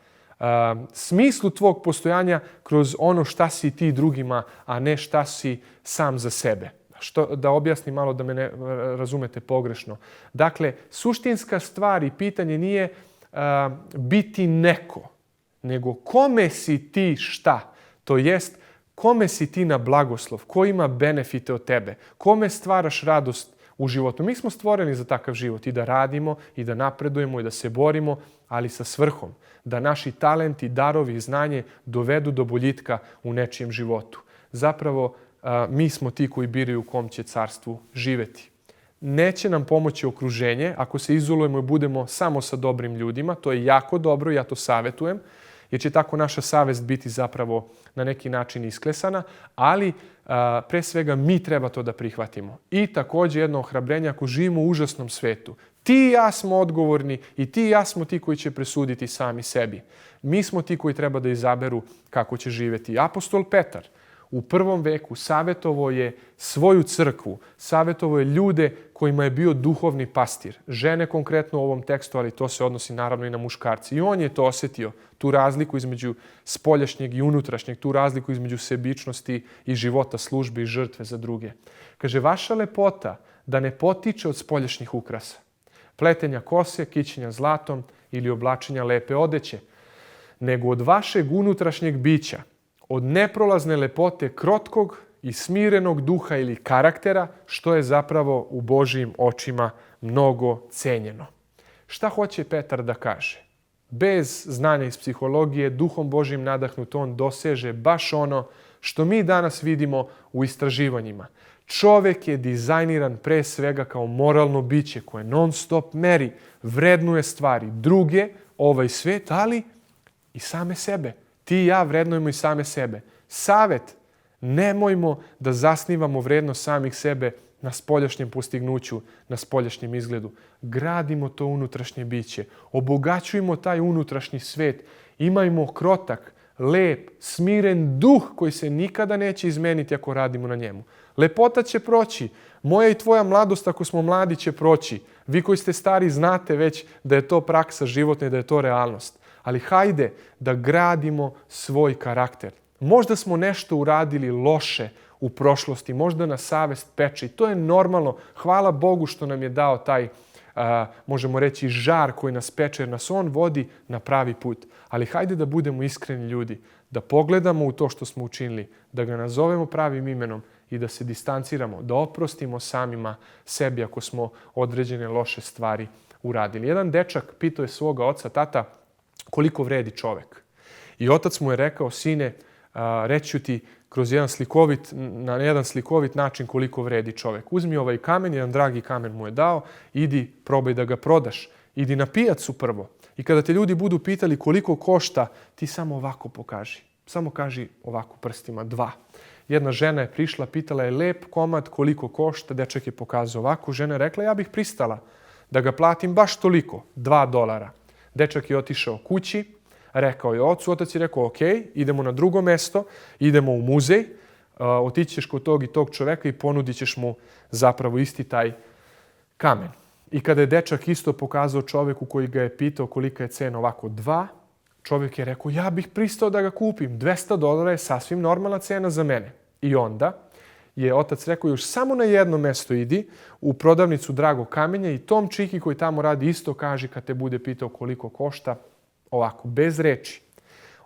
smislu tvog postojanja kroz ono šta si ti drugima, a ne šta si sam za sebe. Da objasnim malo da me ne razumete pogrešno. Dakle, suštinska stvar i pitanje nije biti neko, nego kome si ti šta. To jest, kome si ti na blagoslov, ko ima benefite od tebe, kome stvaraš radost u životu. Mi smo stvoreni za takav život i da radimo, i da napredujemo, i da se borimo, ali sa svrhom. Da naši talenti, darovi i znanje dovedu do boljitka u nečijem životu. Zapravo, mi smo ti koji biraju u kom će carstvu živeti. Neće nam pomoći okruženje ako se izolujemo i budemo samo sa dobrim ljudima. To je jako dobro, ja to savjetujem, jer će tako naša savest biti zapravo na neki način isklesana, ali pre svega mi treba to da prihvatimo. I također jedno ohrabrenje ako živimo u užasnom svetu. Ti i ja smo odgovorni i ti i ja smo ti koji će presuditi sami sebi. Mi smo ti koji treba da izaberu kako će živjeti. Apostol Petar u prvom veku savjetovao je svoju crkvu, savjetovao je ljude kojima je bio duhovni pastir. Žene konkretno u ovom tekstu, ali to se odnosi naravno i na muškarci. I on je to osjetio, tu razliku između spoljašnjeg i unutrašnjeg, tu razliku između sebičnosti i života, službe i žrtve za druge. Kaže, vaša lepota da ne potiče od spoljašnjih ukrasa, pletenja kose, kićenja zlatom ili oblačenja lepe odeće, nego od vašeg unutrašnjeg bića, od neprolazne lepote krotkog i smirenog duha ili karaktera, što je zapravo u Božijim očima mnogo cenjeno. Šta hoće Petar da kaže? Bez znanja iz psihologije, duhom Božijim nadahnut, on doseže baš ono što mi danas vidimo u istraživanjima. Čovek je dizajniran pre svega kao moralno biće koje non stop meri, vrednuje stvari, druge, ovaj svet, ali i same sebe. Ti i ja vrednujemo i same sebe. Savet, nemojmo da zasnivamo vrednost samih sebe na spoljašnjem postignuću, na spoljašnjem izgledu. Gradimo to unutrašnje biće. Obogaćujemo taj unutrašnji svet. Imajmo krotak, lep, smiren duh koji se nikada neće izmeniti ako radimo na njemu. Lepota će proći. Moja i tvoja mladost, ako smo mladi, će proći. Vi koji ste stari znate već da je to praksa životna i da je to realnost. Ali hajde da gradimo svoj karakter. Možda smo nešto uradili loše u prošlosti, možda nas savest peče i to je normalno. Hvala Bogu što nam je dao taj, možemo reći, žar koji nas peče jer nas on vodi na pravi put. Ali hajde da budemo iskreni ljudi, da pogledamo u to što smo učinili, da ga nazovemo pravim imenom i da se distanciramo, da oprostimo samima sebi ako smo određene loše stvari uradili. Jedan dečak pitao je svoga oca, tata, koliko vredi čovek? I otac mu je rekao, sine, reću ti na jedan slikovit način koliko vredi čovek. Uzmi ovaj kamen, jedan dragi kamen mu je dao, idi probaj da ga prodaš. Idi na pijacu prvo. I kada te ljudi budu pitali koliko košta, ti samo ovako pokaži. Samo kaži ovako prstima, 2. Jedna žena je prišla, pitala je lep komad, koliko košta, dečak je pokazao ovako. Žena je rekla, ja bih pristala da ga platim baš toliko, $2. Dečak je otišao kući, rekao je ocu, otac je rekao, ok, idemo na drugo mesto, idemo u muzej, otići ćeš kod tog i tog čoveka i ponudit ćeš mu zapravo isti taj kamen. I kada je dečak isto pokazao čoveku koji ga je pitao kolika je cena ovako 2, čovjek je rekao, ja bih pristao da ga kupim, $200 je sasvim normalna cena za mene. I onda je otac rekao, još samo na jedno mesto idi, u prodavnicu dragog kamenja i tom čiki koji tamo radi isto kaži kad te bude pitao koliko košta, ovako, bez reči.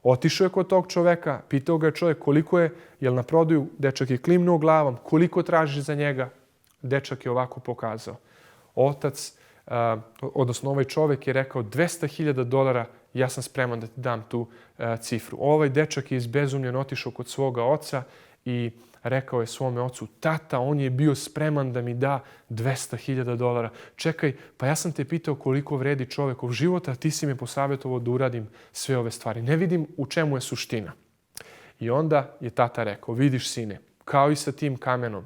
Otišao je kod tog čoveka, pitao ga je čovjek koliko je, jel na prodaju, dečak je klimnuo glavom, koliko tražiš za njega, dečak je ovako pokazao. Otac, odnosno ovaj čovjek je rekao $200,000, ja sam spreman da ti dam tu cifru. Ovaj dečak je izbezumljen otišao kod svoga oca i rekao je svome ocu, tata, on je bio spreman da mi da $200,000. Čekaj, pa ja sam te pitao koliko vredi čovjekov život, a ti si me posavjetovao da uradim sve ove stvari. Ne vidim u čemu je suština. I onda je tata rekao, vidiš sine, kao i sa tim kamenom,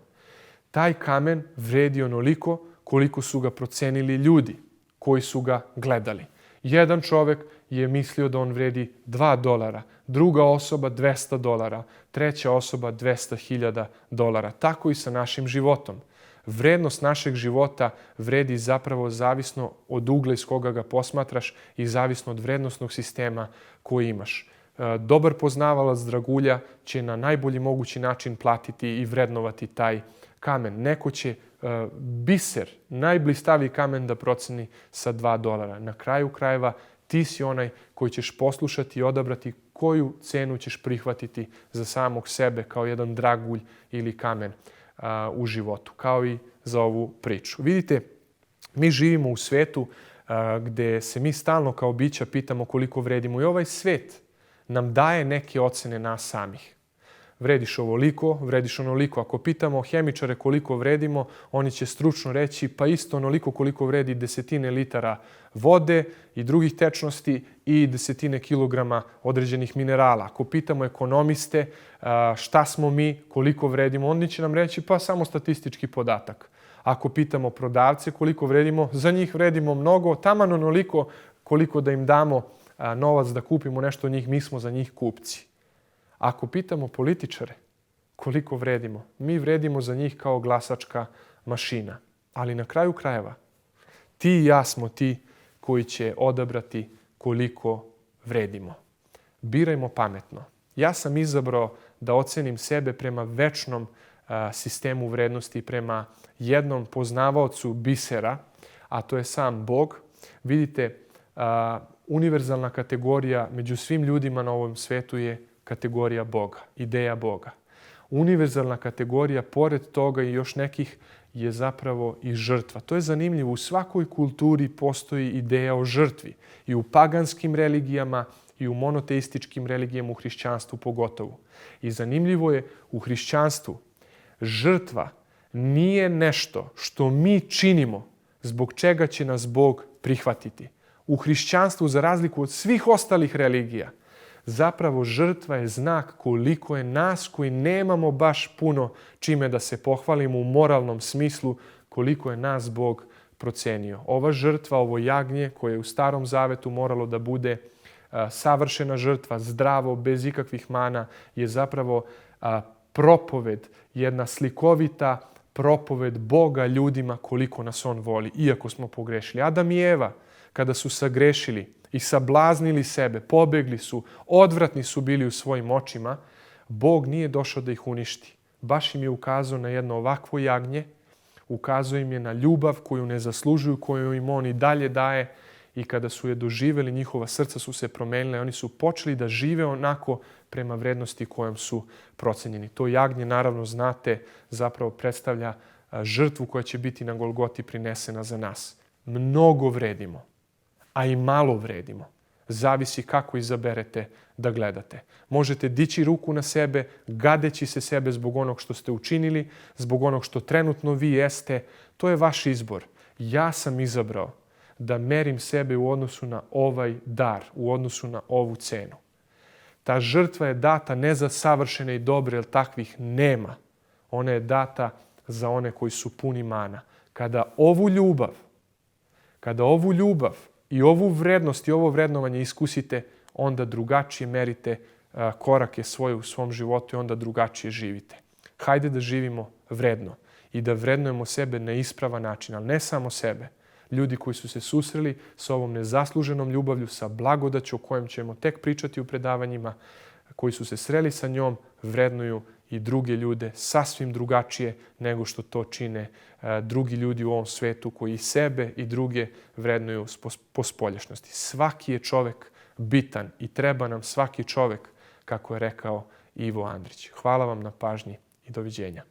taj kamen vredi onoliko koliko su ga procenili ljudi koji su ga gledali. Jedan čovjek je mislio da on vredi $2, druga osoba $200, treća osoba $200,000. Tako i sa našim životom. Vrednost našeg života vredi zapravo zavisno od ugla iz koga ga posmatraš i zavisno od vrednostnog sistema koji imaš. Dobar poznavalac dragulja će na najbolji mogući način platiti i vrednovati taj kamen. Neko će biser, najblistaviji kamen da proceni sa $2. Na kraju krajeva ti si onaj koji ćeš poslušati i odabrati koju cenu ćeš prihvatiti za samog sebe kao jedan dragulj ili kamen u životu, kao i za ovu priču. Vidite, mi živimo u svetu gde se mi stalno kao bića pitamo koliko vredimo i ovaj svet nam daje neke ocene nas samih. Vrediš ovoliko, vrediš onoliko. Ako pitamo hemičare koliko vredimo, oni će stručno reći pa isto onoliko koliko vredi 10 litara vode i drugih tečnosti i 10 kilograma određenih minerala. Ako pitamo ekonomiste šta smo mi, koliko vredimo, oni će nam reći pa samo statistički podatak. Ako pitamo prodavce koliko vredimo, za njih vredimo mnogo, taman onoliko koliko da im damo novac da kupimo nešto od njih, mi smo za njih kupci. Ako pitamo političare koliko vredimo, mi vredimo za njih kao glasačka mašina. Ali na kraju krajeva, ti i ja smo ti koji će odabrati koliko vredimo. Birajmo pametno. Ja sam izabrao da ocenim sebe prema večnom sistemu vrednosti, prema jednom poznavaocu bisera, a to je sam Bog. Vidite, univerzalna kategorija među svim ljudima na ovom svetu je kategorija Boga, ideja Boga. univerzalna kategorija, pored toga i još nekih, je zapravo i žrtva. To je zanimljivo. U svakoj kulturi postoji ideja o žrtvi. I u paganskim religijama, i u monoteističkim religijama, u hrišćanstvu pogotovo. I zanimljivo je, u hrišćanstvu žrtva nije nešto što mi činimo zbog čega će nas Bog prihvatiti. U hrišćanstvu, za razliku od svih ostalih religija, zapravo žrtva je znak koliko je nas koji nemamo baš puno čime da se pohvalimo u moralnom smislu, koliko je nas Bog procenio. Ova žrtva, ovo jagnje koje je u Starom Zavetu moralo da bude savršena žrtva, zdravo, bez ikakvih mana, je zapravo propoved, jedna slikovita propoved Boga ljudima koliko nas On voli, iako smo pogrešili. Adam i Eva, kada su sagrešili i sablaznili sebe, pobegli su, odvratni su bili u svojim očima, Bog nije došao da ih uništi. Baš im je ukazao na jedno ovakvo jagnje, ukazao im je na ljubav koju ne zaslužuju, koju im On i dalje daje, i kada su je doživjeli, njihova srca su se promenila i oni su počeli da žive onako prema vrednosti kojom su procenjeni. To jagnje, naravno znate, zapravo predstavlja žrtvu koja će biti na Golgoti prinesena za nas. Mnogo vredimo, a i malo vredimo. Zavisi kako izaberete da gledate. Možete dići ruku na sebe, gadeći se sebe zbog onog što ste učinili, zbog onog što trenutno vi jeste. To je vaš izbor. Ja sam izabrao da merim sebe u odnosu na ovaj dar, u odnosu na ovu cenu. Ta žrtva je data ne za savršene i dobre, jer takvih nema. Ona je data za one koji su puni mana. Kada ovu ljubav i ovu vrednost i ovo vrednovanje iskusite, onda drugačije merite korake svoje u svom životu i onda drugačije živite. Hajde da živimo vredno i da vrednujemo sebe na ispravan način, ali ne samo sebe. Ljudi koji su se susreli sa ovom nezasluženom ljubavlju, sa blagodaću o kojem ćemo tek pričati u predavanjima, koji su se sreli sa njom, vrednuju i druge ljude sasvim drugačije nego što to čine drugi ljudi u ovom svetu koji i sebe i druge vrednuju po spoljašnosti. Svaki je čovek bitan i treba nam svaki čovek, kako je rekao Ivo Andrić. Hvala vam na pažnji i doviđenja.